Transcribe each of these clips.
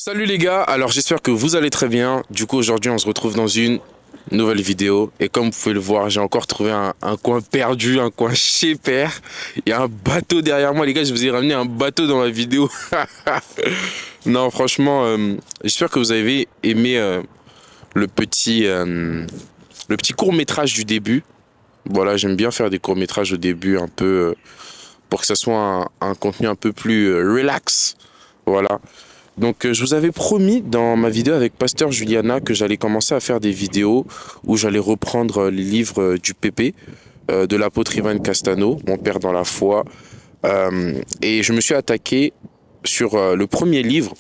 Salut les gars, alors j'espère que vous allez très bien. Du coup aujourd'hui on se retrouve dans une nouvelle vidéo. Et comme vous pouvez le voir, j'ai encore trouvé un coin perdu, un coin chez père. Il y a un bateau derrière moi les gars, je vous ai ramené un bateau dans ma vidéo. Non franchement, j'espère que vous avez aimé le petit court-métrage du début. Voilà, j'aime bien faire des courts-métrages au début un peu pour que ça soit un contenu un peu plus relax. Voilà. Donc je vous avais promis dans ma vidéo avec Pasteur Juliana que j'allais commencer à faire des vidéos où j'allais reprendre les livres du PP de l'apôtre Ivan Castano, Mon Père dans la foi. Et je me suis attaqué sur le premier livre.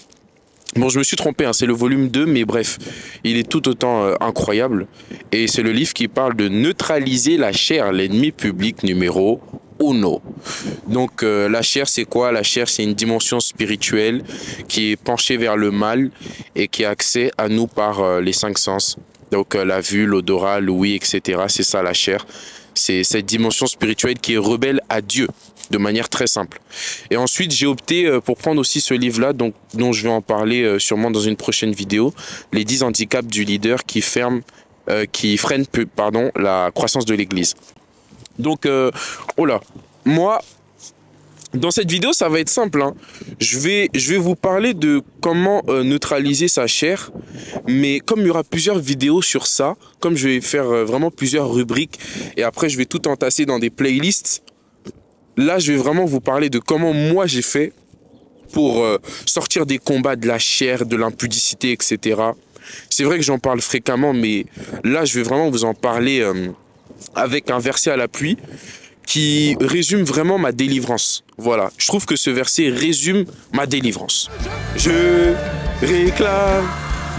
Bon, je me suis trompé, hein, c'est le volume 2, mais bref, il est tout autant incroyable. Et c'est le livre qui parle de neutraliser la chair, l'ennemi public numéro uno. Donc la chair, c'est quoi? La chair, c'est une dimension spirituelle qui est penchée vers le mal et qui a accès à nous par les cinq sens. Donc la vue, l'odorat, l'ouïe, etc. C'est ça la chair. C'est cette dimension spirituelle qui est rebelle à Dieu, de manière très simple. Et ensuite, j'ai opté pour prendre aussi ce livre-là, dont je vais en parler sûrement dans une prochaine vidéo, les 10 handicaps du leader qui freinent la croissance de l'Église. Donc, oh là, moi, dans cette vidéo, ça va être simple, hein. Je vais vous parler de comment neutraliser sa chair. Mais comme il y aura plusieurs vidéos sur ça, comme je vais faire vraiment plusieurs rubriques, et après je vais tout entasser dans des playlists, là je vais vraiment vous parler de comment moi j'ai fait pour sortir des combats de la chair, de l'impudicité, etc. C'est vrai que j'en parle fréquemment, mais là je vais vraiment vous en parler avec un verset à l'appui qui résume vraiment ma délivrance. Voilà, je trouve que ce verset résume ma délivrance. Je réclame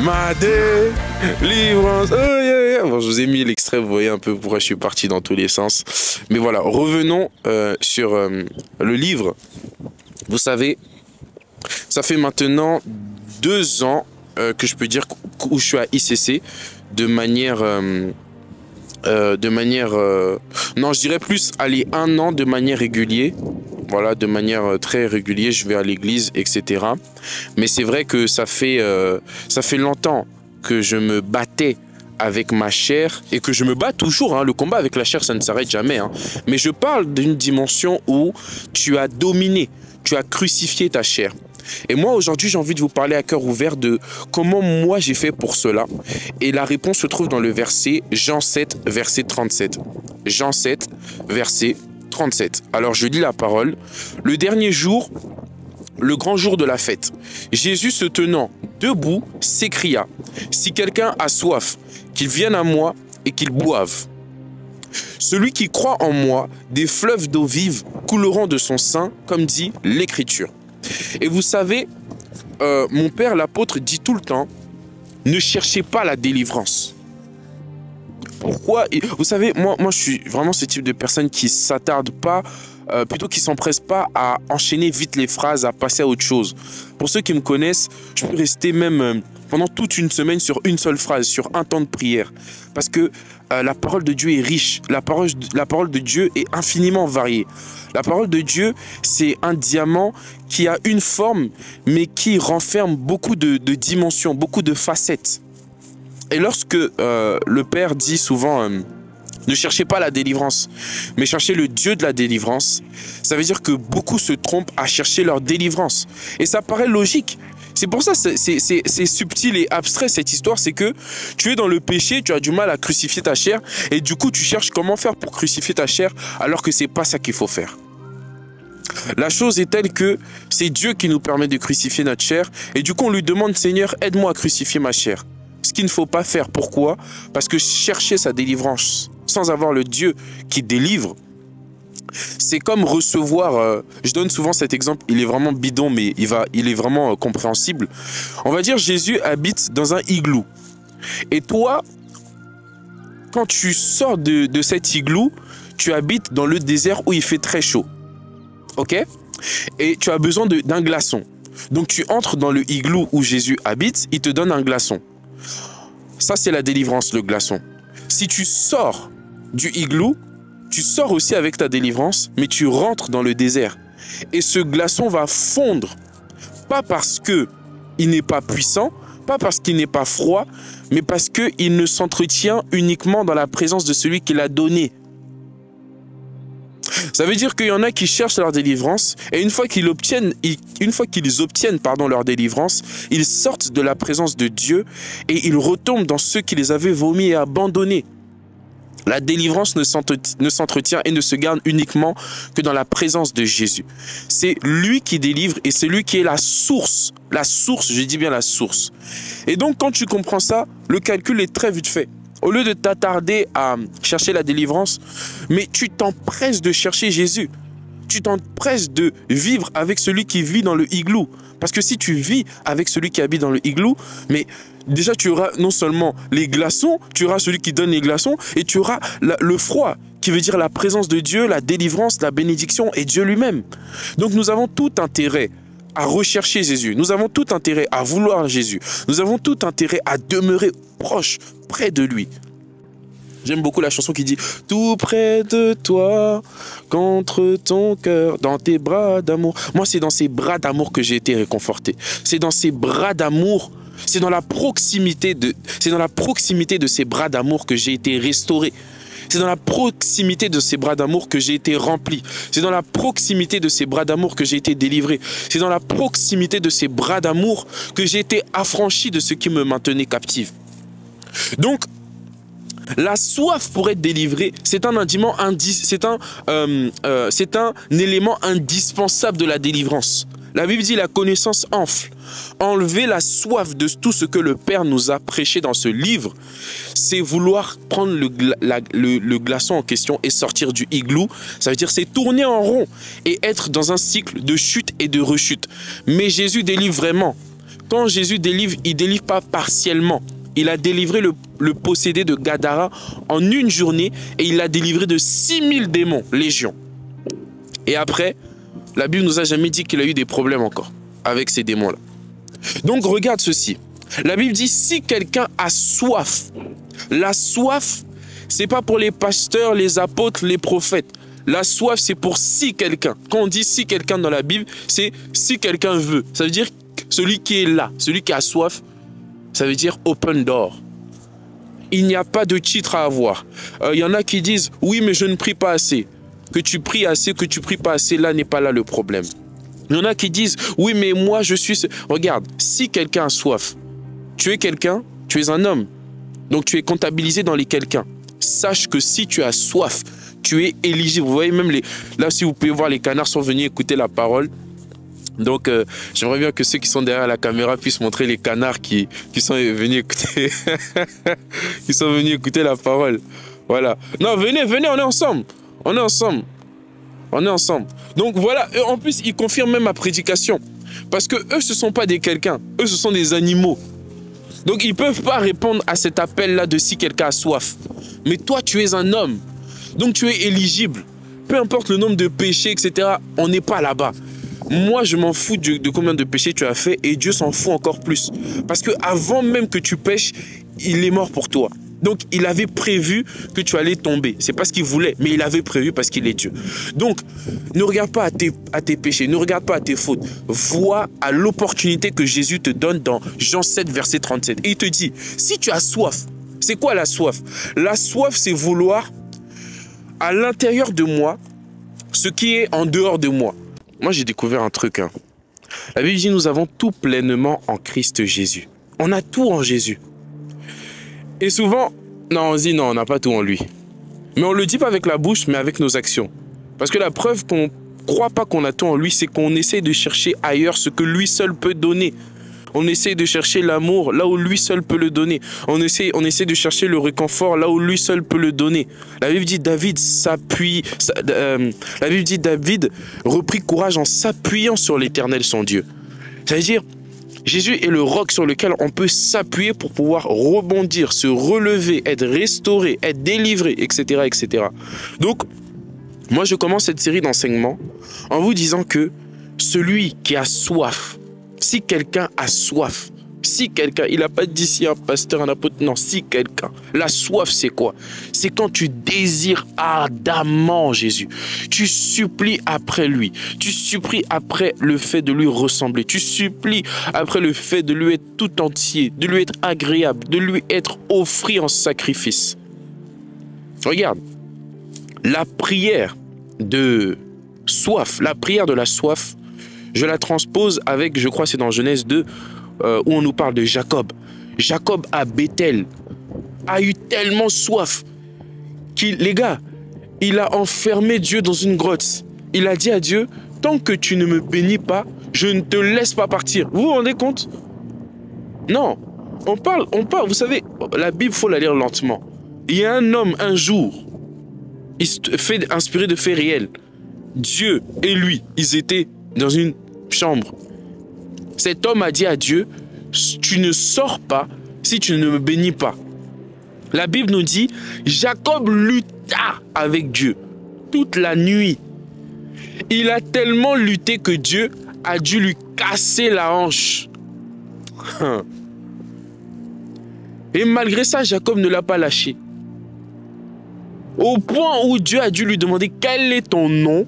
ma délivrance. Oh yeah, yeah. Bon, je vous ai mis l'extrait, vous voyez un peu pourquoi je suis parti dans tous les sens. Mais voilà, revenons sur le livre. Vous savez, ça fait maintenant 2 ans que je peux dire où je suis à ICC de manière... non, je dirais plus, allez, 1 an de manière régulière. Voilà, de manière très régulière, je vais à l'église, etc. Mais c'est vrai que ça fait longtemps que je me battais avec ma chair et que je me bats toujours. Hein. Le combat avec la chair, ça ne s'arrête jamais. Hein. Mais je parle d'une dimension où tu as dominé, tu as crucifié ta chair. Et moi, aujourd'hui, j'ai envie de vous parler à cœur ouvert de comment moi j'ai fait pour cela. Et la réponse se trouve dans le verset Jean 7, verset 37. Jean 7, verset 37. Alors, je lis la parole. Le dernier jour, le grand jour de la fête, Jésus se tenant debout s'écria, « Si quelqu'un a soif, qu'il vienne à moi et qu'il boive. Celui qui croit en moi, des fleuves d'eau vive couleront de son sein, comme dit l'Écriture. » Et vous savez, mon père l'apôtre dit tout le temps, ne cherchez pas la délivrance. Pourquoi? Vous savez, moi je suis vraiment ce type de personne qui s'attarde pas, plutôt qui s'empresse pas à enchaîner vite les phrases, à passer à autre chose. Pour ceux qui me connaissent, je peux rester même pendant toute une semaine sur une seule phrase, sur un temps de prière. Parce que la parole de Dieu est riche, la parole de Dieu est infiniment variée. La parole de Dieu, c'est un diamant qui a une forme, mais qui renferme beaucoup de dimensions, beaucoup de facettes. Et lorsque le Père dit souvent, ne cherchez pas la délivrance, mais cherchez le Dieu de la délivrance, ça veut dire que beaucoup se trompent à chercher leur délivrance. Et ça paraît logique. C'est pour ça que c'est subtil et abstrait cette histoire, c'est que tu es dans le péché, tu as du mal à crucifier ta chair et du coup tu cherches comment faire pour crucifier ta chair alors que c'est pas ça qu'il faut faire. La chose est telle que c'est Dieu qui nous permet de crucifier notre chair et du coup on lui demande, Seigneur, aide-moi à crucifier ma chair. Ce qu'il ne faut pas faire. Pourquoi? Parce que chercher sa délivrance sans avoir le Dieu qui délivre, c'est comme recevoir, je donne souvent cet exemple, il est vraiment bidon, mais il est vraiment compréhensible. On va dire Jésus habite dans un igloo. Et toi, quand tu sors de cet igloo, tu habites dans le désert où il fait très chaud. Ok? Et tu as besoin d'un glaçon. Donc tu entres dans le igloo où Jésus habite, il te donne un glaçon. Ça, c'est la délivrance, le glaçon. Si tu sors du igloo, tu sors aussi avec ta délivrance, mais tu rentres dans le désert. Et ce glaçon va fondre. Pas parce que il n'est pas puissant, pas parce qu'il n'est pas froid, mais parce qu'il ne s'entretient uniquement dans la présence de celui qui l'a donné. Ça veut dire qu'il y en a qui cherchent leur délivrance et une fois qu'ils obtiennent leur délivrance, ils sortent de la présence de Dieu et ils retombent dans ceux qui les avaient vomis et abandonnés. La délivrance ne s'entretient et ne se garde uniquement que dans la présence de Jésus. C'est lui qui délivre et c'est lui qui est la source. La source, je dis bien la source. Et donc quand tu comprends ça, le calcul est très vite fait. Au lieu de t'attarder à chercher la délivrance, mais tu t'empresses de chercher Jésus. Tu t'empresses de vivre avec celui qui vit dans le igloo. Parce que si tu vis avec celui qui habite dans le igloo, mais déjà tu auras non seulement les glaçons, tu auras celui qui donne les glaçons, et tu auras le froid, qui veut dire la présence de Dieu, la délivrance, la bénédiction et Dieu lui-même. Donc nous avons tout intérêt à rechercher Jésus. Nous avons tout intérêt à vouloir Jésus. Nous avons tout intérêt à demeurer proche, près de lui. J'aime beaucoup la chanson qui dit « Tout près de toi, contre ton cœur, dans tes bras d'amour. » Moi, c'est dans ces bras d'amour que j'ai été réconforté. C'est dans ces bras d'amour, c'est dans la proximité de ces bras d'amour que j'ai été restauré. C'est dans la proximité de ces bras d'amour que j'ai été rempli. C'est dans la proximité de ces bras d'amour que j'ai été délivré. C'est dans la proximité de ces bras d'amour que j'ai été affranchi de ce qui me maintenait captif. Donc, la soif pour être délivré, c'est un élément indispensable de la délivrance. La Bible dit la connaissance enfle. Enlever la soif de tout ce que le Père nous a prêché dans ce livre, c'est vouloir prendre le glaçon en question et sortir du igloo. Ça veut dire c'est tourner en rond et être dans un cycle de chute et de rechute. Mais Jésus délivre vraiment. Quand Jésus délivre, il ne délivre pas partiellement. Il a délivré le possédé de Gadara en une journée et il l'a délivré de 6000 démons, légion. Et après, la Bible nous a jamais dit qu'il a eu des problèmes encore avec ces démons-là. Donc regarde ceci. La Bible dit si quelqu'un a soif, la soif, c'est pas pour les pasteurs, les apôtres, les prophètes. La soif, c'est pour si quelqu'un. Quand on dit si quelqu'un dans la Bible, c'est si quelqu'un veut. Ça veut dire celui qui est là, celui qui a soif, ça veut dire open door. Il n'y a pas de titre à avoir. Il y en a qui disent oui, mais je ne prie pas assez. Que tu pries assez, que tu pries pas assez, là n'est pas là le problème. Il y en a qui disent oui, mais moi je suis. Regarde, si quelqu'un a soif, tu es quelqu'un, tu es un homme. Donc tu es comptabilisé dans les quelqu'un. Sache que si tu as soif, tu es éligible. Vous voyez même là, si vous pouvez voir, les canards sont venus écouter la parole. Donc, j'aimerais bien que ceux qui sont derrière la caméra puissent montrer les canards qui sont venus écouter, qui sont venus écouter la parole. Voilà. Non, venez, on est ensemble. On est ensemble. On est ensemble. Donc voilà, en plus, ils confirment même ma prédication. Parce que eux, ce ne sont pas des quelqu'un. Eux, ce sont des animaux. Donc, ils ne peuvent pas répondre à cet appel-là de si quelqu'un a soif. Mais toi, tu es un homme. Donc, tu es éligible. Peu importe le nombre de péchés, etc., on n'est pas là-bas. Moi, je m'en fous de combien de péchés tu as fait et Dieu s'en fout encore plus. Parce qu'avant même que tu pêches, il est mort pour toi. Donc, il avait prévu que tu allais tomber. C'est pas ce qu'il voulait, mais il avait prévu parce qu'il est Dieu. Donc, ne regarde pas à tes péchés, ne regarde pas à tes fautes. Vois à l'opportunité que Jésus te donne dans Jean 7, verset 37. Et il te dit, si tu as soif, c'est quoi la soif? La soif, c'est vouloir à l'intérieur de moi ce qui est en dehors de moi. Moi, j'ai découvert un truc. La Bible dit, nous avons tout pleinement en Christ Jésus. On a tout en Jésus. Et souvent, non, on se dit, non, on n'a pas tout en lui. Mais on ne le dit pas avec la bouche, mais avec nos actions. Parce que la preuve qu'on ne croit pas qu'on a tout en lui, c'est qu'on essaie de chercher ailleurs ce que lui seul peut donner. On essaie de chercher l'amour là où lui seul peut le donner. On essaie de chercher le réconfort là où lui seul peut le donner. La Bible dit David reprit courage en s'appuyant sur l'Éternel son Dieu. C'est-à-dire, Jésus est le roc sur lequel on peut s'appuyer pour pouvoir rebondir, se relever, être restauré, être délivré, etc., etc. Donc, moi je commence cette série d'enseignements en vous disant que celui qui a soif, si quelqu'un a soif, Si quelqu'un, il n'a pas dit si un pasteur, un apôtre, non, si quelqu'un. La soif, c'est quoi? C'est quand tu désires ardemment Jésus. Tu supplies après lui. Tu supplies après le fait de lui ressembler. Tu supplies après le fait de lui être tout entier, de lui être agréable, de lui être offert en sacrifice. Regarde, la prière de soif, la prière de la soif, je la transpose avec, je crois c'est dans Genèse 2, où on nous parle de Jacob. Jacob à Bethel a eu tellement soif qu'il, les gars, il a enfermé Dieu dans une grotte. Il a dit à Dieu, tant que tu ne me bénis pas, je ne te laisse pas partir. Vous vous rendez compte? Non, on parle, vous savez, la Bible, il faut la lire lentement. Il y a un homme, un jour, inspiré de faits réels. Dieu et lui, ils étaient dans une chambre. Cet homme a dit à Dieu, tu ne sors pas si tu ne me bénis pas. La Bible nous dit, Jacob lutta avec Dieu toute la nuit. Il a tellement lutté que Dieu a dû lui casser la hanche. Et malgré ça, Jacob ne l'a pas lâché. Au point où Dieu a dû lui demander, quel est ton nom?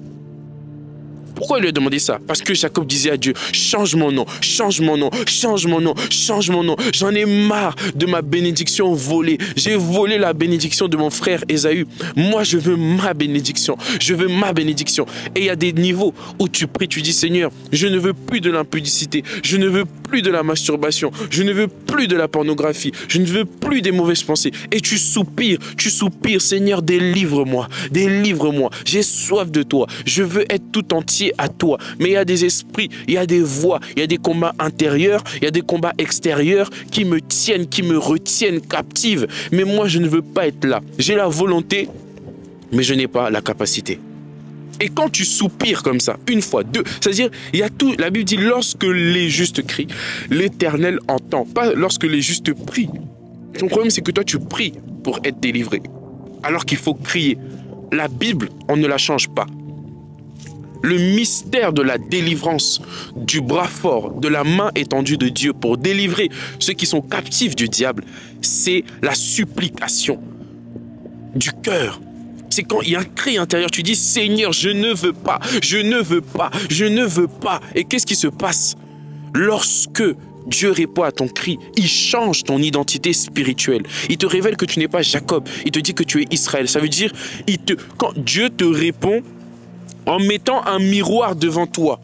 Pourquoi il lui a demandé ça? Parce que Jacob disait à Dieu, change mon nom, change mon nom, change mon nom, change mon nom. J'en ai marre de ma bénédiction volée. J'ai volé la bénédiction de mon frère Ésaü. Moi, je veux ma bénédiction. Je veux ma bénédiction. Et il y a des niveaux où tu pries, tu dis, Seigneur, je ne veux plus de l'impudicité. Je ne veux plus de la masturbation. Je ne veux plus de la pornographie. Je ne veux plus des mauvaises pensées. Et tu soupires, Seigneur, délivre-moi, délivre-moi. J'ai soif de toi. Je veux être tout entier à toi. Mais il y a des esprits, il y a des voix, il y a des combats intérieurs, il y a des combats extérieurs qui me tiennent, qui me retiennent captive. Mais moi, je ne veux pas être là. J'ai la volonté, mais je n'ai pas la capacité. Et quand tu soupires comme ça, une fois, deux, c'est-à-dire, il y a tout, la Bible dit, lorsque les justes crient, l'Éternel entend. Pas lorsque les justes prient. Ton problème, c'est que toi, tu pries pour être délivré. Alors qu'il faut crier. La Bible, on ne la change pas. Le mystère de la délivrance, du bras fort, de la main étendue de Dieu pour délivrer ceux qui sont captifs du diable, c'est la supplication du cœur. C'est quand il y a un cri intérieur, tu dis, Seigneur, je ne veux pas, je ne veux pas, je ne veux pas. Et qu'est-ce qui se passe? Lorsque Dieu répond à ton cri, il change ton identité spirituelle. Il te révèle que tu n'es pas Jacob, il te dit que tu es Israël. Ça veut dire, quand Dieu te répond, en mettant un miroir devant toi,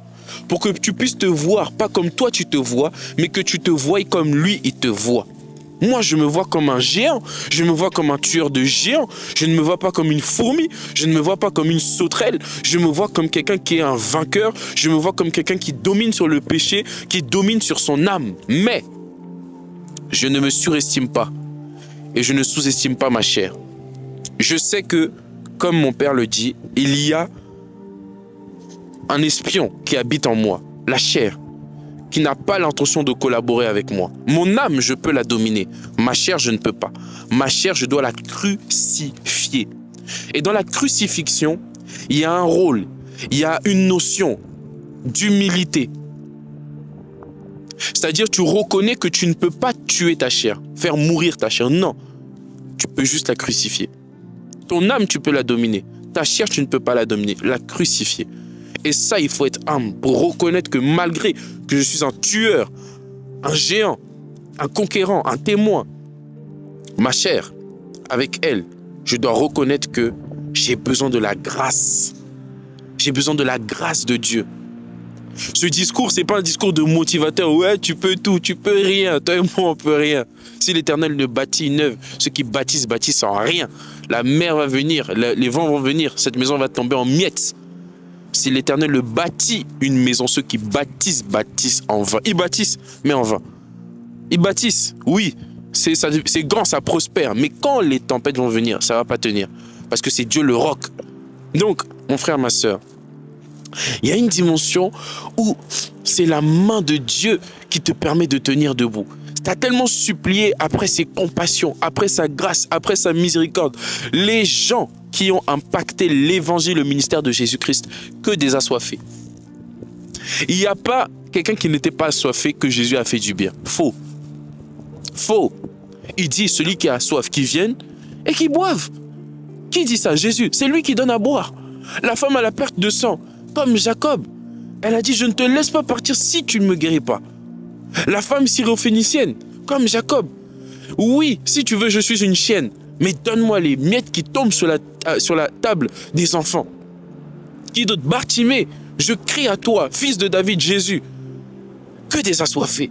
pour que tu puisses te voir, pas comme toi tu te vois, mais que tu te voies comme lui, il te voit. Moi, je me vois comme un géant, je me vois comme un tueur de géants, je ne me vois pas comme une fourmi, je ne me vois pas comme une sauterelle, je me vois comme quelqu'un qui est un vainqueur, je me vois comme quelqu'un qui domine sur le péché, qui domine sur son âme. Mais, je ne me surestime pas et je ne sous-estime pas ma chair. Je sais que, comme mon père le dit, il y a un espion qui habite en moi, la chair, qui n'a pas l'intention de collaborer avec moi. Mon âme, je peux la dominer. Ma chair, je ne peux pas. Ma chair, je dois la crucifier. Et dans la crucifixion, il y a un rôle, il y a une notion d'humilité. C'est-à-dire, tu reconnais que tu ne peux pas tuer ta chair, faire mourir ta chair. Non, tu peux juste la crucifier. Ton âme, tu peux la dominer. Ta chair, tu ne peux pas la dominer, la crucifier. Et ça, il faut être humble pour reconnaître que malgré que je suis un tueur, un géant, un conquérant, un témoin, ma chair, avec elle, je dois reconnaître que j'ai besoin de la grâce. J'ai besoin de la grâce de Dieu. Ce discours, ce n'est pas un discours de motivateur. Ouais, tu peux tout, tu peux rien. Toi et moi, on peut rien. Si l'Éternel ne bâtit une œuvre, ceux qui bâtissent, bâtissent en rien. La mer va venir, les vents vont venir, cette maison va tomber en miettes. Si l'Éternel le bâtit une maison, ceux qui bâtissent, bâtissent en vain. Ils bâtissent, mais en vain. Ils bâtissent, oui, c'est grand, ça prospère. Mais quand les tempêtes vont venir, ça ne va pas tenir. Parce que c'est Dieu le roc. Donc, mon frère, ma soeur, il y a une dimension où c'est la main de Dieu qui te permet de tenir debout. Tu as tellement supplié après ses compassions, après sa grâce, après sa miséricorde. Les gens qui ont impacté l'évangile, le ministère de Jésus-Christ, que des assoiffés. Il n'y a pas quelqu'un qui n'était pas assoiffé que Jésus a fait du bien. Faux. Faux. Il dit, celui qui a soif, qui vienne et qui boive. Qui dit ça? Jésus. C'est lui qui donne à boire. La femme à la perte de sang, comme Jacob. Elle a dit, je ne te laisse pas partir si tu ne me guéris pas. La femme syrophénicienne, comme Jacob. Oui, si tu veux, je suis une chienne, mais donne-moi les miettes qui tombent sur la table des enfants. Qui d'autre? Bartimée, je crie à toi, fils de David, Jésus. Que des assoiffés.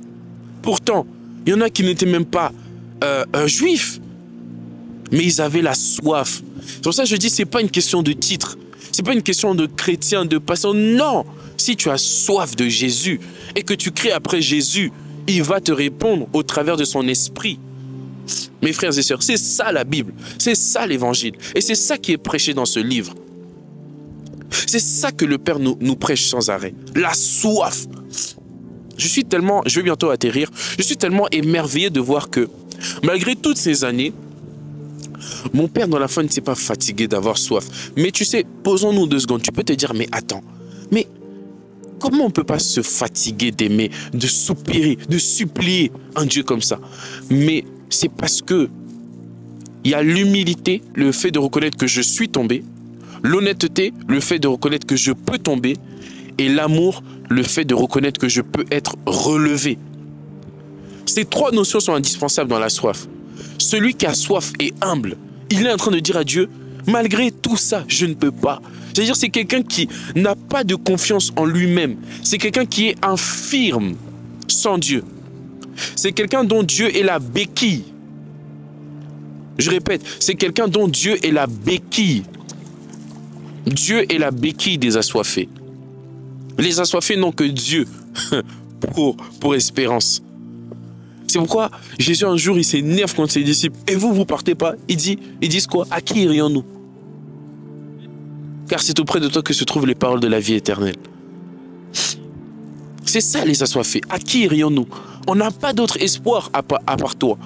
Pourtant, il y en a qui n'étaient même pas juifs, mais ils avaient la soif. C'est pour ça que je dis, c'est pas une question de titre, c'est pas une question de chrétien, de passant. Non, si tu as soif de Jésus et que tu cries après Jésus, il va te répondre au travers de son esprit. Mes frères et sœurs, c'est ça la Bible, c'est ça l'évangile, et c'est ça qui est prêché dans ce livre. C'est ça que le Père nous prêche sans arrêt, la soif. Je vais bientôt atterrir, je suis tellement émerveillé de voir que, malgré toutes ces années, mon Père dans la fin ne s'est pas fatigué d'avoir soif. Mais tu sais, posons-nous 2 secondes, tu peux te dire, mais attends, mais comment on ne peut pas se fatiguer d'aimer, de soupirer, de supplier un Dieu comme ça? Mais c'est parce que il y a l'humilité, le fait de reconnaître que je suis tombé, l'honnêteté, le fait de reconnaître que je peux tomber, et l'amour, le fait de reconnaître que je peux être relevé. Ces 3 notions sont indispensables dans la soif. Celui qui a soif est humble. Il est en train de dire à Dieu, malgré tout ça, je ne peux pas. C'est-à-dire, c'est quelqu'un qui n'a pas de confiance en lui-même. C'est quelqu'un qui est infirme sans Dieu. C'est quelqu'un dont Dieu est la béquille. Je répète, c'est quelqu'un dont Dieu est la béquille. Dieu est la béquille des assoiffés. Les assoiffés n'ont que Dieu pour espérance. C'est pourquoi Jésus un jour il s'énerve contre ses disciples. Et vous partez pas? Ils disent quoi? À qui irions-nous? Car c'est auprès de toi que se trouvent les paroles de la vie éternelle. C'est ça les assoiffés. À qui irions-nous? On n'a pas d'autre espoir à part toi.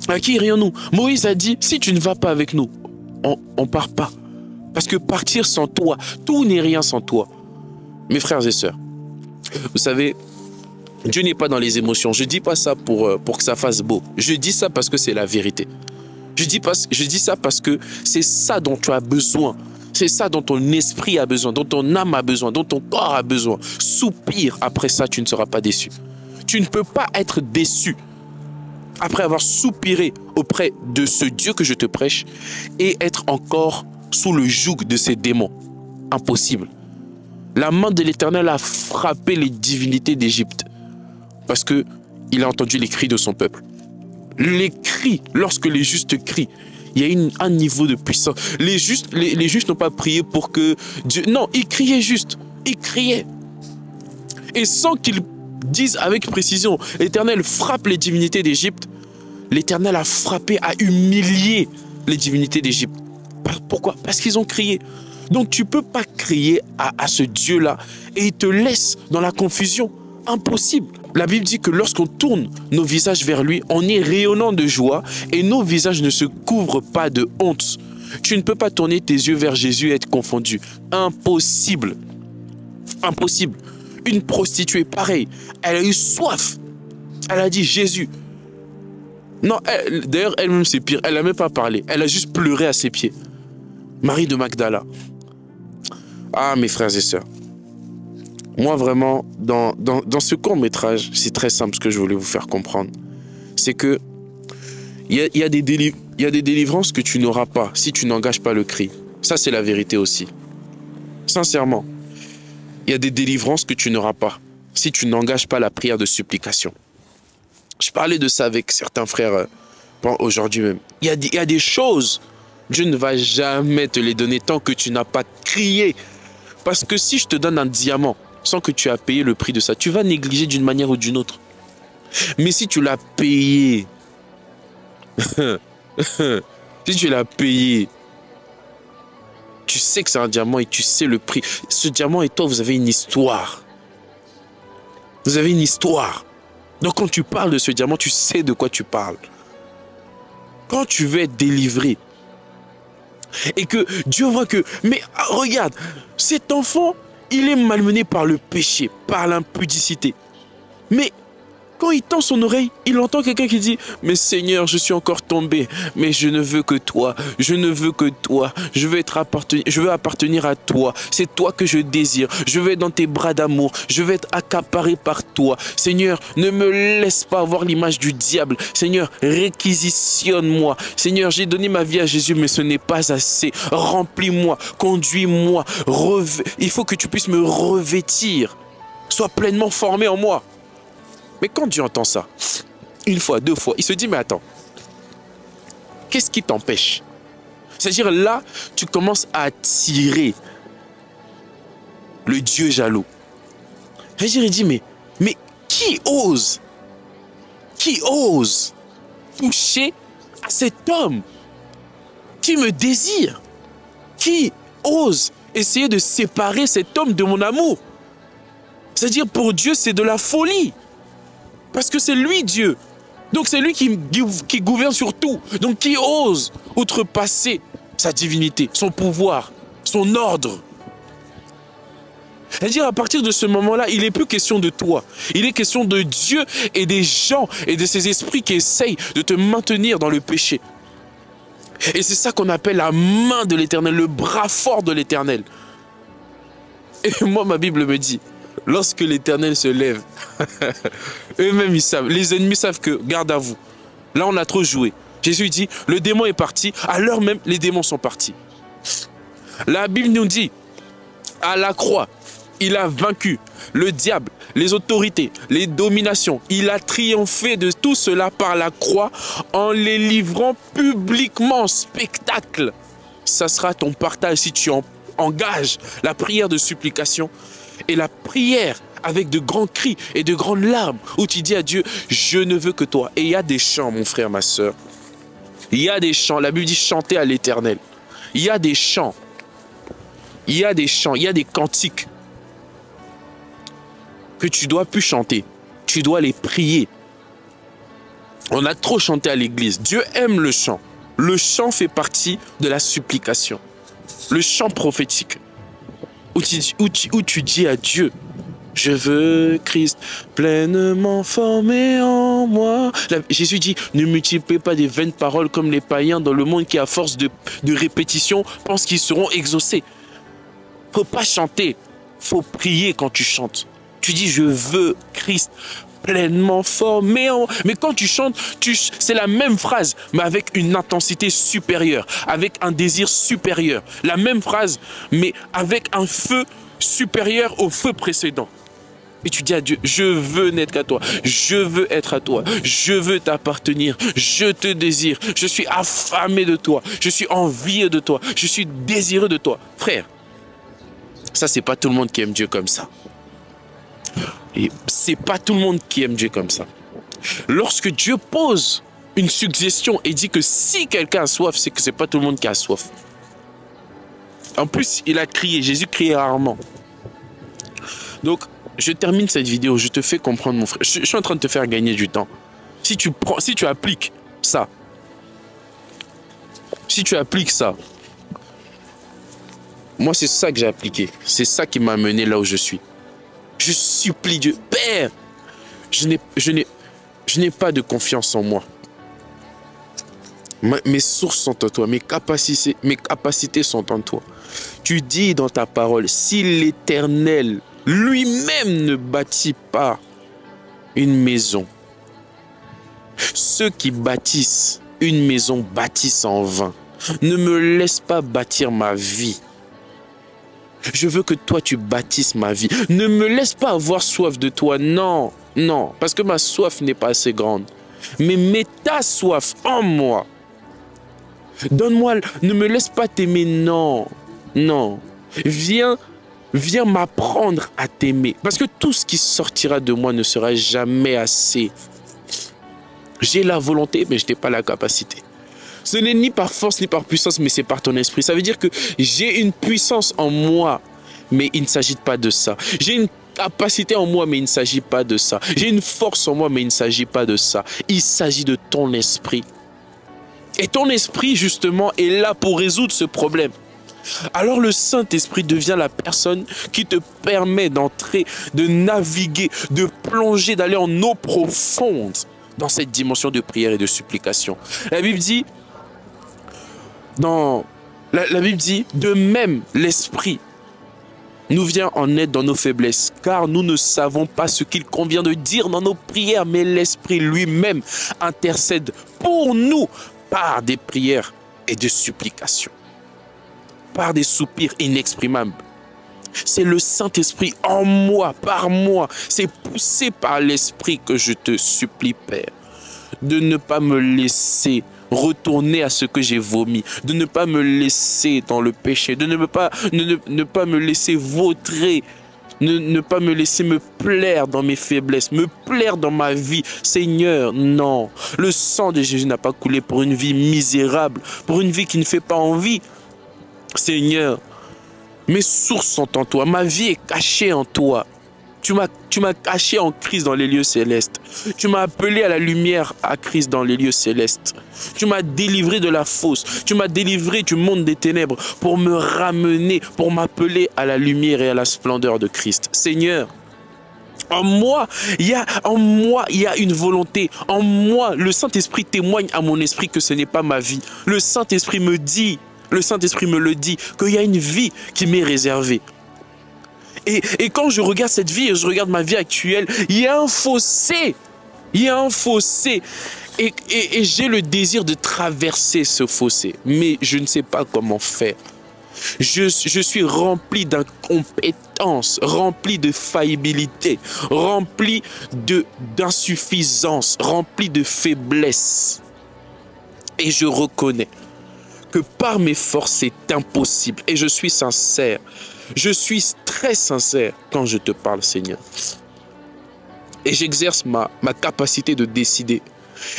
À qui irions-nous? Moïse a dit, si tu ne vas pas avec nous, on ne part pas. Parce que partir sans toi, tout n'est rien sans toi. Mes frères et sœurs, vous savez, Dieu n'est pas dans les émotions. Je ne dis pas ça pour que ça fasse beau. Je dis ça parce que c'est la vérité. Je dis ça parce que c'est ça dont tu as besoin. C'est ça dont ton esprit a besoin, dont ton âme a besoin, dont ton corps a besoin. Soupire, après ça, tu ne seras pas déçu. Tu ne peux pas être déçu après avoir soupiré auprès de ce Dieu que je te prêche et être encore sous le joug de ces démons. Impossible. La main de l'Éternel a frappé les divinités d'Égypte parce qu'il a entendu les cris de son peuple. Les cris, lorsque les justes crient, il y a un niveau de puissance. Les justes n'ont pas prié pour que Dieu... Non, ils criaient juste. Ils criaient. Et sans qu'ils disent avec précision, l'Éternel frappe les divinités d'Égypte, l'Éternel a frappé, a humilié les divinités d'Égypte. Pourquoi? Parce qu'ils ont crié. Donc tu ne peux pas crier à ce Dieu-là et il te laisse dans la confusion. Impossible. La Bible dit que lorsqu'on tourne nos visages vers lui, on est rayonnant de joie et nos visages ne se couvrent pas de honte. Tu ne peux pas tourner tes yeux vers Jésus et être confondu. Impossible. Impossible. Une prostituée, pareil, elle a eu soif. Elle a dit Jésus. Non, d'ailleurs, elle-même c'est pire. Elle n'a même pas parlé. Elle a juste pleuré à ses pieds. Marie de Magdala. Ah, mes frères et sœurs. Moi, vraiment, dans ce court-métrage, c'est très simple ce que je voulais vous faire comprendre. C'est que il y a des délivrances que tu n'auras pas si tu n'engages pas le cri. Ça, c'est la vérité aussi. Sincèrement, il y a des délivrances que tu n'auras pas si tu n'engages pas la prière de supplication. Je parlais de ça avec certains frères aujourd'hui même. Il y a des choses, Dieu ne va jamais te les donner tant que tu n'as pas crié. Parce que si je te donne un diamant, sans que tu aies payé le prix de ça, tu vas négliger d'une manière ou d'une autre. Mais si tu l'as payé, si tu l'as payé, tu sais que c'est un diamant et tu sais le prix. Ce diamant et toi, vous avez une histoire. Vous avez une histoire. Donc quand tu parles de ce diamant, tu sais de quoi tu parles. Quand tu veux être délivré, et que Dieu voit que, mais regarde, cet enfant, il est malmené par le péché, par l'impudicité. Mais Quand il tend son oreille, il entend quelqu'un qui dit « Mais Seigneur, je suis encore tombé, mais je ne veux que toi, je ne veux que toi, je veux appartenir à toi, c'est toi que je désire, je veux être dans tes bras d'amour, je veux être accaparé par toi. Seigneur, ne me laisse pas avoir l'image du diable. Seigneur, réquisitionne-moi. Seigneur, j'ai donné ma vie à Jésus, mais ce n'est pas assez. Remplis-moi, conduis-moi, il faut que tu puisses me revêtir. Sois pleinement formé en moi. » Mais quand Dieu entend ça, une fois, deux fois, il se dit, mais attends, qu'est-ce qui t'empêche? C'est-à-dire là, tu commences à attirer le Dieu jaloux. C'est-à-dire, il dit, mais qui ose toucher à cet homme qui me désire? Qui ose essayer de séparer cet homme de mon amour? C'est-à-dire, pour Dieu, c'est de la folie. Parce que c'est lui Dieu. Donc c'est lui qui gouverne sur tout. Donc qui ose outrepasser sa divinité, son pouvoir, son ordre. C'est-à-dire à partir de ce moment-là, il n'est plus question de toi. Il est question de Dieu et des gens et de ces esprits qui essayent de te maintenir dans le péché. Et c'est ça qu'on appelle la main de l'Éternel, le bras fort de l'Éternel. Et moi, ma Bible me dit, lorsque l'Éternel se lève, eux-mêmes ils savent, les ennemis savent que, garde à vous, là on a trop joué. Jésus dit, le démon est parti, à l'heure même, les démons sont partis. La Bible nous dit, à la croix, il a vaincu le diable, les autorités, les dominations. Il a triomphé de tout cela par la croix en les livrant publiquement en spectacle. Ça sera ton partage si tu engages la prière de supplication et la prière avec de grands cris et de grandes larmes où tu dis à Dieu, je ne veux que toi. Et il y a des chants, mon frère, ma soeur. Il y a des chants. La Bible dit chanter à l'Éternel. Il y a des chants. Il y a des chants, il y a des cantiques que tu dois plus chanter. Tu dois les prier. On a trop chanté à l'église. Dieu aime le chant. Le chant fait partie de la supplication. Le chant prophétique. Où tu dis à Dieu, je veux Christ pleinement formé en moi. Jésus dit, ne multipliez pas des vaines paroles comme les païens dans le monde qui, à force de répétition, pensent qu'ils seront exaucés. Faut pas chanter, faut prier quand tu chantes. Tu dis, je veux Christ pleinement formé en... Mais quand tu chantes, c'est la même phrase, mais avec une intensité supérieure, avec un désir supérieur. La même phrase, mais avec un feu supérieur au feu précédent. Et tu dis à Dieu, je veux n'être qu'à toi, je veux être à toi, je veux t'appartenir, je te désire, je suis affamé de toi, je suis envieux de toi, je suis désireux de toi. Frère, ça c'est pas tout le monde qui aime Dieu comme ça. Et c'est pas tout le monde qui aime Dieu comme ça. Lorsque Dieu pose une suggestion et dit que si quelqu'un a soif, c'est que c'est pas tout le monde qui a soif. En plus, il a crié, Jésus criait rarement. Donc, je termine cette vidéo, je te fais comprendre, mon frère. Je suis en train de te faire gagner du temps. Si tu appliques ça, moi c'est ça que j'ai appliqué. C'est ça qui m'a mené là où je suis. Je supplie Dieu, Père, je n'ai pas de confiance en moi. Mes sources sont en toi, mes capacités sont en toi. Tu dis dans ta parole, si l'Éternel lui-même ne bâtit pas une maison, ceux qui bâtissent une maison bâtissent en vain. Ne me laisse pas bâtir ma vie. Je veux que toi, tu bâtisses ma vie. Ne me laisse pas avoir soif de toi. Non, non, parce que ma soif n'est pas assez grande. Mais mets ta soif en moi. Donne-moi, ne me laisse pas t'aimer. Non, non. Viens m'apprendre à t'aimer. Parce que tout ce qui sortira de moi ne sera jamais assez. J'ai la volonté, mais je n'ai pas la capacité. Ce n'est ni par force, ni par puissance, mais c'est par ton esprit. Ça veut dire que j'ai une puissance en moi, mais il ne s'agit pas de ça. J'ai une capacité en moi, mais il ne s'agit pas de ça. J'ai une force en moi, mais il ne s'agit pas de ça. Il s'agit de ton esprit. Et ton esprit, justement, est là pour résoudre ce problème. Alors le Saint-Esprit devient la personne qui te permet d'entrer, de naviguer, de plonger, d'aller en eau profonde dans cette dimension de prière et de supplication. La Bible dit, la Bible dit, de même l'Esprit nous vient en aide dans nos faiblesses, car nous ne savons pas ce qu'il convient de dire dans nos prières, mais l'Esprit lui-même intercède pour nous par des prières et des supplications, par des soupirs inexprimables. C'est le Saint-Esprit en moi, par moi, c'est poussé par l'Esprit que je te supplie, Père, de ne pas me laisser retourner à ce que j'ai vomi, de ne pas me laisser dans le péché, de ne pas me laisser vautrer, ne pas me laisser me plaire dans mes faiblesses, me plaire dans ma vie. Seigneur, non. Le sang de Jésus n'a pas coulé pour une vie misérable, pour une vie qui ne fait pas envie. Seigneur, mes sources sont en toi, ma vie est cachée en toi. Tu m'as caché en Christ dans les lieux célestes. Tu m'as appelé à la lumière à Christ dans les lieux célestes. Tu m'as délivré de la fosse. Tu m'as délivré du monde des ténèbres pour me ramener, pour m'appeler à la lumière et à la splendeur de Christ. Seigneur, en moi, il y a une volonté. En moi, le Saint-Esprit témoigne à mon esprit que ce n'est pas ma vie. Le Saint-Esprit me dit, le Saint-Esprit me le dit, qu'il y a une vie qui m'est réservée. Et quand je regarde cette vie et je regarde ma vie actuelle, il y a un fossé. Il y a un fossé. Et j'ai le désir de traverser ce fossé. Mais je ne sais pas comment faire. Je suis rempli d'incompétence, rempli de faillibilité, rempli d'insuffisance, rempli de faiblesse. Et je reconnais que par mes forces, c'est impossible. Et je suis sincère. Je suis très sincère quand je te parle, Seigneur. Et j'exerce ma capacité de décider.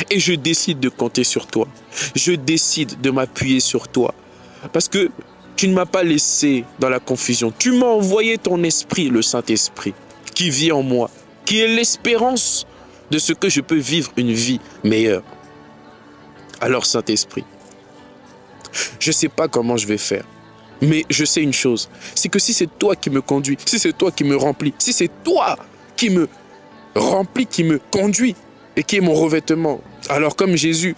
Et je décide de compter sur toi. Je décide de m'appuyer sur toi. Parce que tu ne m'as pas laissé dans la confusion. Tu m'as envoyé ton esprit, le Saint-Esprit, qui vit en moi, qui est l'espérance de ce que je peux vivre une vie meilleure. Alors, Saint-Esprit, je ne sais pas comment je vais faire. Mais je sais une chose, c'est que si c'est toi qui me conduis, si c'est toi qui me remplis, si c'est toi qui me remplis, qui me conduis et qui est mon revêtement, alors comme Jésus,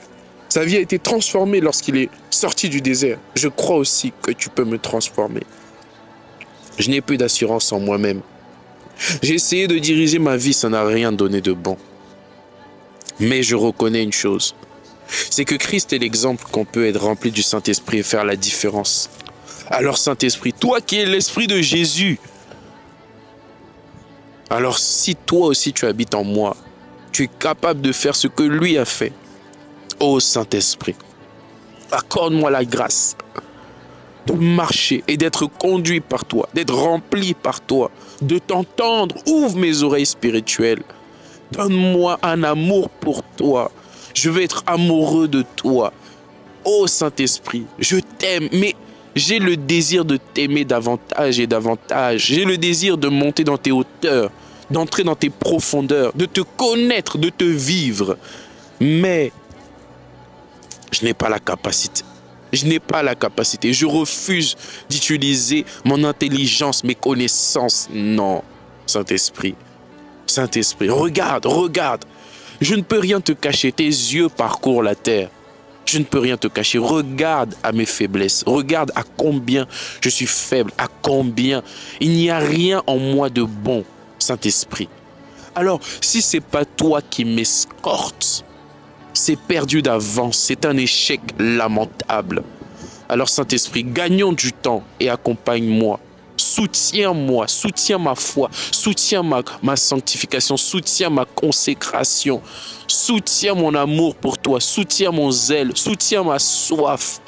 sa vie a été transformée lorsqu'il est sorti du désert, je crois aussi que tu peux me transformer. Je n'ai plus d'assurance en moi-même. J'ai essayé de diriger ma vie, ça n'a rien donné de bon. Mais je reconnais une chose, c'est que Christ est l'exemple qu'on peut être rempli du Saint-Esprit et faire la différence. Alors Saint-Esprit, toi qui es l'Esprit de Jésus, alors si toi aussi tu habites en moi, tu es capable de faire ce que lui a fait. Ô Saint-Esprit, accorde-moi la grâce de marcher et d'être conduit par toi, d'être rempli par toi, de t'entendre. Ouvre mes oreilles spirituelles. Donne-moi un amour pour toi. Je veux être amoureux de toi. Ô Saint-Esprit, je t'aime, mais j'ai le désir de t'aimer davantage et davantage. J'ai le désir de monter dans tes hauteurs, d'entrer dans tes profondeurs, de te connaître, de te vivre. Mais je n'ai pas la capacité. Je n'ai pas la capacité. Je refuse d'utiliser mon intelligence, mes connaissances. Non, Saint-Esprit. Saint-Esprit, regarde, regarde. Je ne peux rien te cacher. Tes yeux parcourent la terre. Je ne peux rien te cacher. Regarde à mes faiblesses. Regarde à combien je suis faible. À combien il n'y a rien en moi de bon, Saint-Esprit. Alors, si ce n'est pas toi qui m'escortes, c'est perdu d'avance. C'est un échec lamentable. Alors, Saint-Esprit, gagnons du temps et accompagne-moi. Soutiens-moi, soutiens ma foi, soutiens ma sanctification, soutiens ma consécration, soutiens mon amour pour toi, soutiens mon zèle, soutiens ma soif.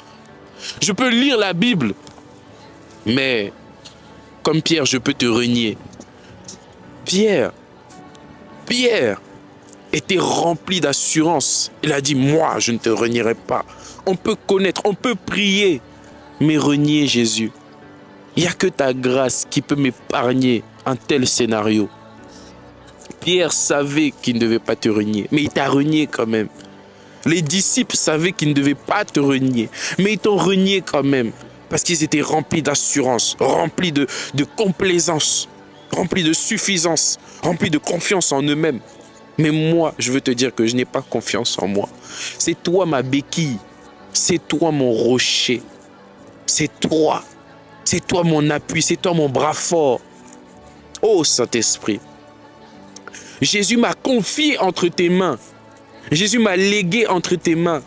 Je peux lire la Bible, mais comme Pierre, je peux te renier. Pierre était rempli d'assurance. Il a dit, moi, je ne te renierai pas. On peut connaître, on peut prier, mais renier Jésus. Il n'y a que ta grâce qui peut m'épargner un tel scénario. Pierre savait qu'il ne devait pas te renier, mais il t'a renié quand même. Les disciples savaient qu'ils ne devaient pas te renier, mais ils t'ont renié quand même. Parce qu'ils étaient remplis d'assurance, remplis de complaisance, remplis de suffisance, remplis de confiance en eux-mêmes. Mais moi, je veux te dire que je n'ai pas confiance en moi. C'est toi ma béquille, c'est toi mon rocher, c'est toi mon appui, c'est toi mon bras fort. Oh Saint-Esprit, Jésus m'a confié entre tes mains, Jésus m'a légué entre tes mains.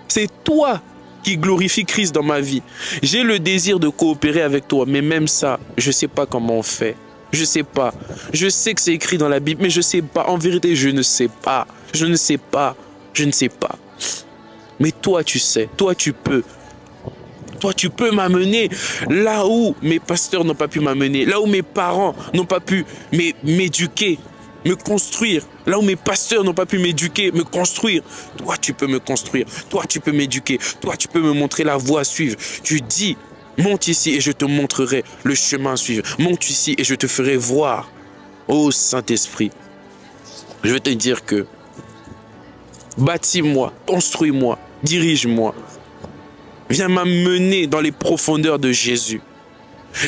C'est toi qui glorifie Christ dans ma vie. J'ai le désir de coopérer avec toi, mais même ça, je ne sais pas comment on fait. Je ne sais pas. Je sais que c'est écrit dans la Bible, mais je ne sais pas. En vérité, je ne sais pas. Je ne sais pas. Je ne sais pas. Mais toi, tu sais. Toi, tu peux. Toi, tu peux m'amener là où mes pasteurs n'ont pas pu m'amener, là où mes parents n'ont pas pu m'éduquer, me construire, là où mes pasteurs n'ont pas pu m'éduquer, me construire. Toi, tu peux me construire. Toi, tu peux m'éduquer. Toi, tu peux me montrer la voie à suivre. Tu dis, monte ici et je te montrerai le chemin à suivre. Monte ici et je te ferai voir. Oh Saint-Esprit, je veux te dire que bâtis-moi, construis-moi, dirige-moi. Viens m'amener dans les profondeurs de Jésus.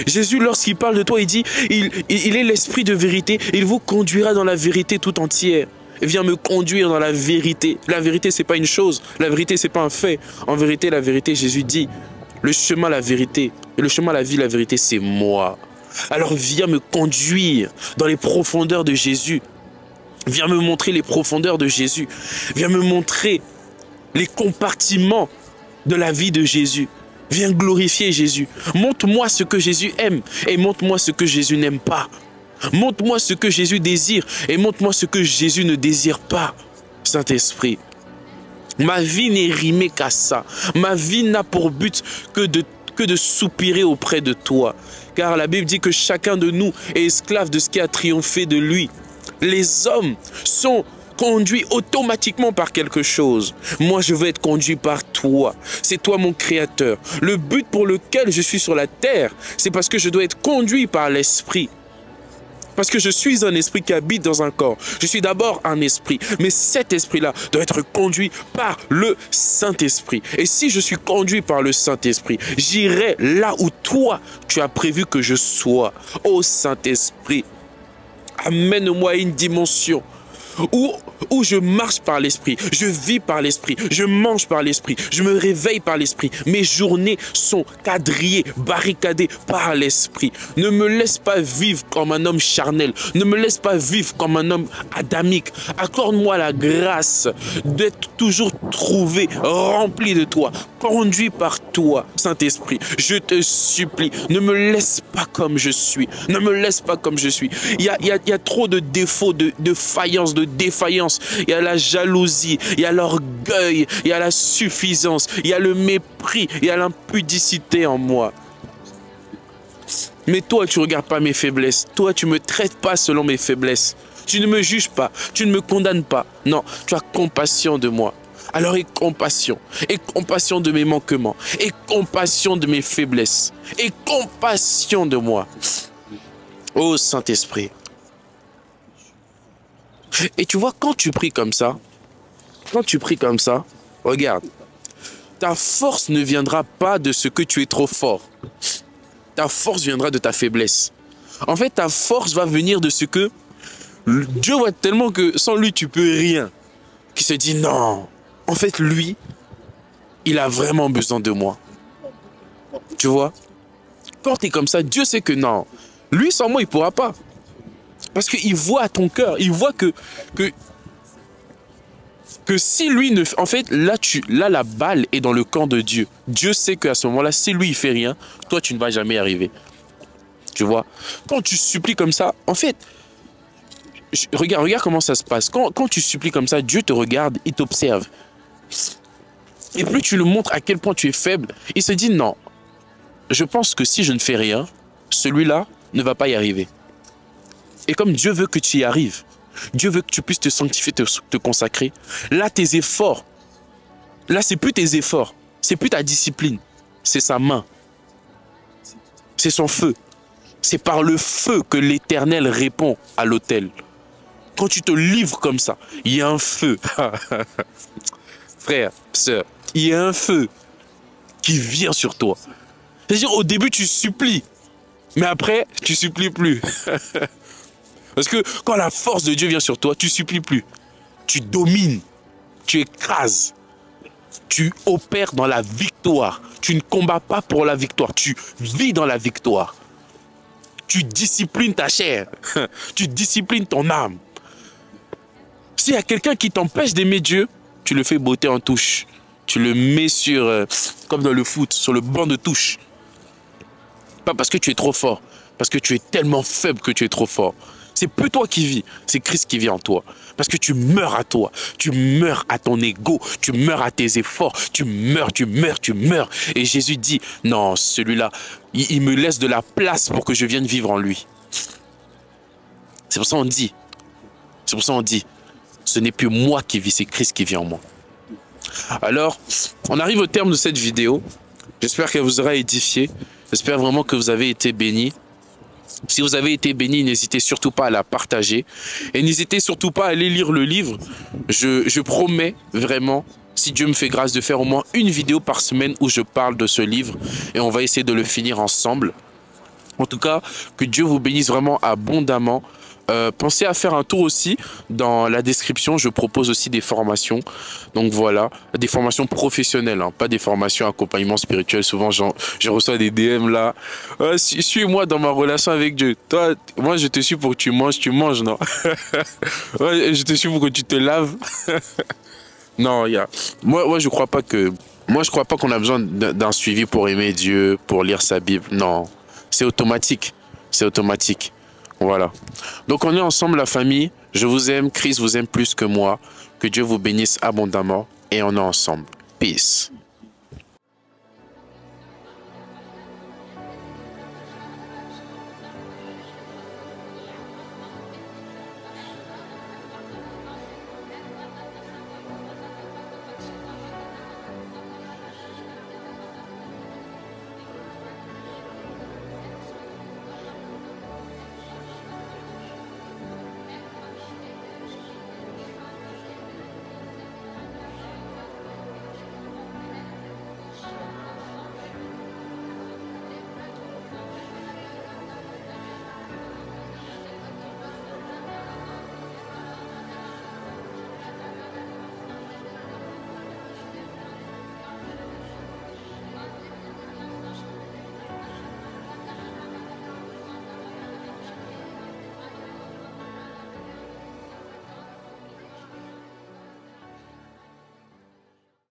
Jésus, lorsqu'il parle de toi, il dit, il est l'esprit de vérité. Il vous conduira dans la vérité tout entière. Viens me conduire dans la vérité. La vérité, c'est pas une chose. La vérité, c'est pas un fait. En vérité, la vérité, Jésus dit, le chemin, la vérité, et le chemin, la vie, la vérité, c'est moi. Alors viens me conduire dans les profondeurs de Jésus. Viens me montrer les profondeurs de Jésus. Viens me montrer les compartiments de la vie de Jésus. Viens glorifier Jésus. Montre-moi ce que Jésus aime et montre-moi ce que Jésus n'aime pas. Montre-moi ce que Jésus désire et montre-moi ce que Jésus ne désire pas. Saint-Esprit, ma vie n'est rimée qu'à ça. Ma vie n'a pour but que de soupirer auprès de toi. Car la Bible dit que chacun de nous est esclave de ce qui a triomphé de lui. Les hommes sont conduit automatiquement par quelque chose. Moi, je veux être conduit par toi. C'est toi mon créateur. Le but pour lequel je suis sur la terre, c'est parce que je dois être conduit par l'esprit. Parce que je suis un esprit qui habite dans un corps. Je suis d'abord un esprit. Mais cet esprit-là doit être conduit par le Saint-Esprit. Et si je suis conduit par le Saint-Esprit, j'irai là où toi, tu as prévu que je sois. Ô Saint-Esprit, amène-moi à une dimension où je marche par l'esprit, je vis par l'esprit, je mange par l'esprit, je me réveille par l'esprit. Mes journées sont quadrillées, barricadées par l'esprit. Ne me laisse pas vivre comme un homme charnel, ne me laisse pas vivre comme un homme adamique. Accorde-moi la grâce d'être toujours trouvé, rempli de toi, conduit par toi, Saint-Esprit. Je te supplie, ne me laisse pas comme je suis, ne me laisse pas comme je suis. Il y a trop de défauts, de faillances, de défaillance. Il y a la jalousie, il y a l'orgueil, il y a la suffisance, il y a le mépris, il y a l'impudicité en moi. Mais toi, tu ne regardes pas mes faiblesses. Toi, tu ne me traites pas selon mes faiblesses. Tu ne me juges pas, tu ne me condamnes pas. Non, tu as compassion de moi. Alors aie compassion de mes manquements, aie compassion de mes faiblesses, aie compassion de moi. Ô Saint-Esprit. Et tu vois, quand tu pries comme ça, regarde, ta force ne viendra pas de ce que tu es trop fort. Ta force viendra de ta faiblesse. En fait, ta force va venir de ce que Dieu voit tellement que sans lui, tu peux rien. Qui se dit non, en fait, lui, il a vraiment besoin de moi. Tu vois? Quand tu es comme ça, Dieu sait que non, lui, sans moi, il ne pourra pas. Parce qu'il voit à ton cœur, il voit que si lui ne... En fait, là, la balle est dans le camp de Dieu. Dieu sait qu'à ce moment-là, si lui, il fait rien, toi, tu ne vas jamais y arriver. Tu vois? Quand tu supplies comme ça, en fait, regarde comment ça se passe. Quand tu supplies comme ça, Dieu te regarde, il t'observe. Et plus tu le montres à quel point tu es faible, il se dit non, je pense que si je ne fais rien, celui-là ne va pas y arriver. Et comme Dieu veut que tu y arrives, Dieu veut que tu puisses te sanctifier, te consacrer, là tes efforts, là c'est plus tes efforts, c'est plus ta discipline, c'est sa main, c'est son feu. C'est par le feu que l'Éternel répond à l'autel. Quand tu te livres comme ça, il y a un feu. Frère, sœur, il y a un feu qui vient sur toi. C'est-à-dire, au début, tu supplies. Mais après, tu supplies plus. Parce que quand la force de Dieu vient sur toi, tu supplies plus. Tu domines. Tu écrases. Tu opères dans la victoire. Tu ne combats pas pour la victoire. Tu vis dans la victoire. Tu disciplines ta chair. Tu disciplines ton âme. S'il y a quelqu'un qui t'empêche d'aimer Dieu, tu le fais botter en touche. Tu le mets sur, comme dans le foot, sur le banc de touche. Pas parce que tu es trop fort, parce que tu es tellement faible que tu es trop fort. C'est plus toi qui vis, c'est Christ qui vit en toi. Parce que tu meurs à toi, tu meurs à ton ego, tu meurs à tes efforts, tu meurs. Et Jésus dit, non, celui-là, il me laisse de la place pour que je vienne vivre en lui. C'est pour ça qu'on dit, ce n'est plus moi qui vis, c'est Christ qui vit en moi. Alors, on arrive au terme de cette vidéo. J'espère qu'elle vous aura édifié. J'espère vraiment que vous avez été bénis. Si vous avez été bénis, n'hésitez surtout pas à la partager. Et n'hésitez surtout pas à aller lire le livre. Je promets vraiment, si Dieu me fait grâce, de faire au moins une vidéo par semaine où je parle de ce livre. Et on va essayer de le finir ensemble. En tout cas, que Dieu vous bénisse vraiment abondamment. Pensez à faire un tour aussi dans la description, je propose aussi des formations, donc voilà, des formations professionnelles, hein, pas des formations accompagnement spirituel. Souvent je reçois des DM là, suis-moi dans ma relation avec Dieu, toi, moi je te suis pour que tu manges, non? Ouais, je te suis pour que tu te laves. Non, moi je crois pas qu'on a besoin d'un suivi pour aimer Dieu, pour lire sa Bible, non, c'est automatique. Voilà. Donc on est ensemble la famille. Je vous aime, Christ vous aime plus que moi. Que Dieu vous bénisse abondamment et on est ensemble. Peace.